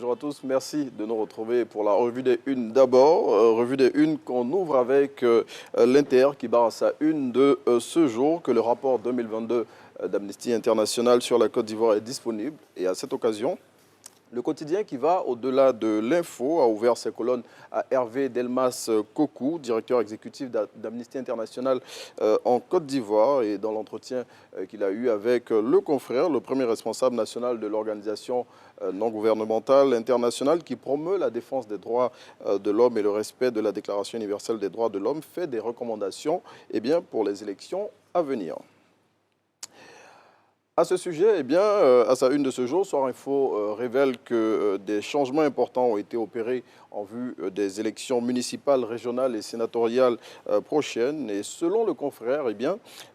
bonjour à tous. Merci de nous retrouver pour la revue des unes d'abord. Revue des unes qu'on ouvre avec l'Inter qui barre à sa une de ce jour que le rapport 2022 d'Amnesty International sur la Côte d'Ivoire est disponible. Et à cette occasion, le quotidien qui va au-delà de l'info a ouvert ses colonnes à Hervé Delmas Kokou, directeur exécutif d'Amnesty International en Côte d'Ivoire. Et dans l'entretien qu'il a eu avec le confrère, le premier responsable national de l'organisation non gouvernementale internationale qui promeut la défense des droits de l'homme et le respect de la Déclaration universelle des droits de l'homme, fait des recommandations pour les élections à venir. À ce sujet, à sa une de ce jour, Soir Info révèle que des changements importants ont été opérés en vue des élections municipales, régionales et sénatoriales prochaines. Et selon le confrère,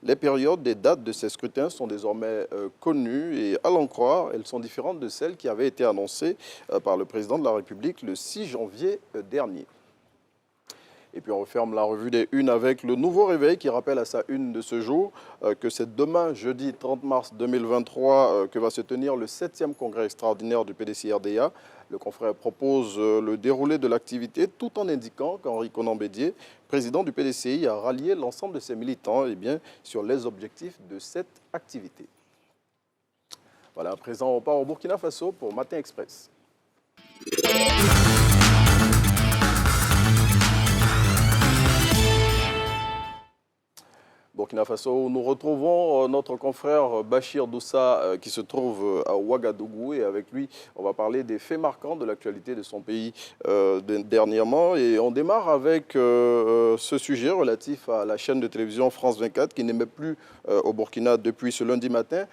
les périodes et dates de ces scrutins sont désormais connues et à l'en croire, elles sont différentes de celles qui avaient été annoncées par le président de la République le 6 janvier dernier. Et puis on referme la revue des unes avec le Nouveau Réveil qui rappelle à sa une de ce jour que c'est demain, jeudi 30 mars 2023, que va se tenir le 7e congrès extraordinaire du PDCRDA. Le confrère propose le déroulé de l'activité tout en indiquant qu'Henri Konan Bédié, président du PDCI, a rallié l'ensemble de ses militants sur les objectifs de cette activité. Voilà, à présent on part au Burkina Faso pour Matin Express. Burkina Faso, nous retrouvons notre confrère Bachir Doussa qui se trouve à Ouagadougou et avec lui, on va parler des faits marquants de l'actualité de son pays dernièrement. Et on démarre avec ce sujet relatif à la chaîne de télévision France 24 qui n'émet plus au Burkina depuis ce lundi matin.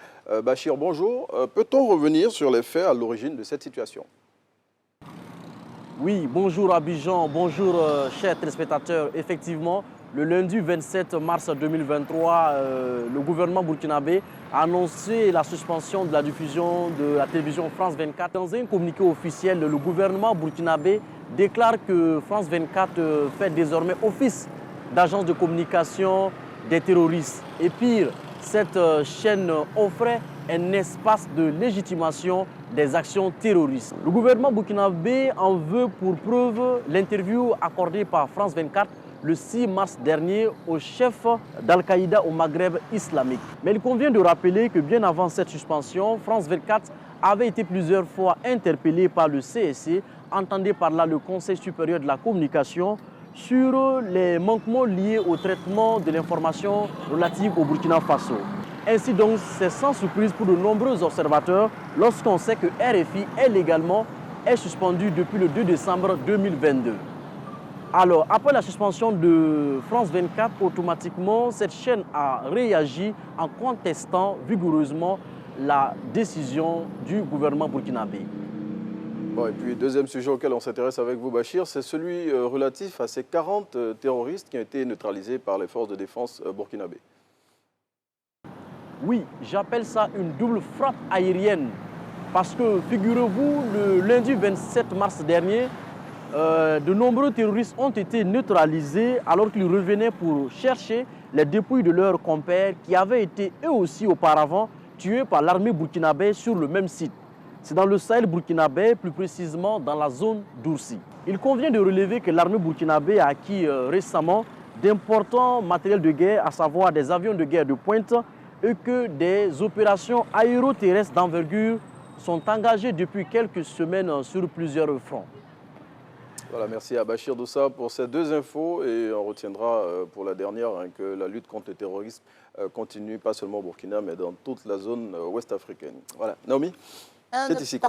Bachir, bonjour. Peut-on revenir sur les faits à l'origine de cette situation? Oui, bonjour Abidjan, bonjour chers téléspectateurs. Effectivement, le lundi 27 mars 2023, le gouvernement burkinabé a annoncé la suspension de la diffusion de la télévision France 24. Dans un communiqué officiel, le gouvernement burkinabé déclare que France 24 fait désormais office d'agence de communication des terroristes. Et pire, cette chaîne offrait un espace de légitimation des actions terroristes. Le gouvernement burkinabé en veut pour preuve l'interview accordée par France 24 le 6 mars dernier au chef d'Al-Qaïda au Maghreb islamique. Mais il convient de rappeler que bien avant cette suspension, France 24 avait été plusieurs fois interpellé par le CSC, entendez par là le Conseil supérieur de la communication, sur les manquements liés au traitement de l'information relative au Burkina Faso. Ainsi donc, c'est sans surprise pour de nombreux observateurs lorsqu'on sait que RFI est suspendu depuis le 2 décembre 2022. Alors, après la suspension de France 24, automatiquement, cette chaîne a réagi en contestant vigoureusement la décision du gouvernement burkinabé. Bon, et puis, deuxième sujet auquel on s'intéresse avec vous, Bachir, c'est celui relatif à ces 40 terroristes qui ont été neutralisés par les forces de défense burkinabées. Oui, j'appelle ça une double frappe aérienne. Parce que, figurez-vous, le lundi 27 mars dernier, de nombreux terroristes ont été neutralisés alors qu'ils revenaient pour chercher les dépouilles de leurs compères qui avaient été eux aussi auparavant tués par l'armée burkinabé sur le même site. C'est dans le Sahel burkinabé, plus précisément dans la zone d'Oursi. Il convient de relever que l'armée burkinabé a acquis récemment d'importants matériels de guerre, à savoir des avions de guerre de pointe, et que des opérations aéroterrestres d'envergure sont engagées depuis quelques semaines sur plusieurs fronts. Voilà, merci à Bachir Doussa pour ces deux infos et on retiendra pour la dernière que la lutte contre le terrorisme continue, pas seulement au Burkina, mais dans toute la zone ouest africaine. Voilà, Naomi, c'est ici.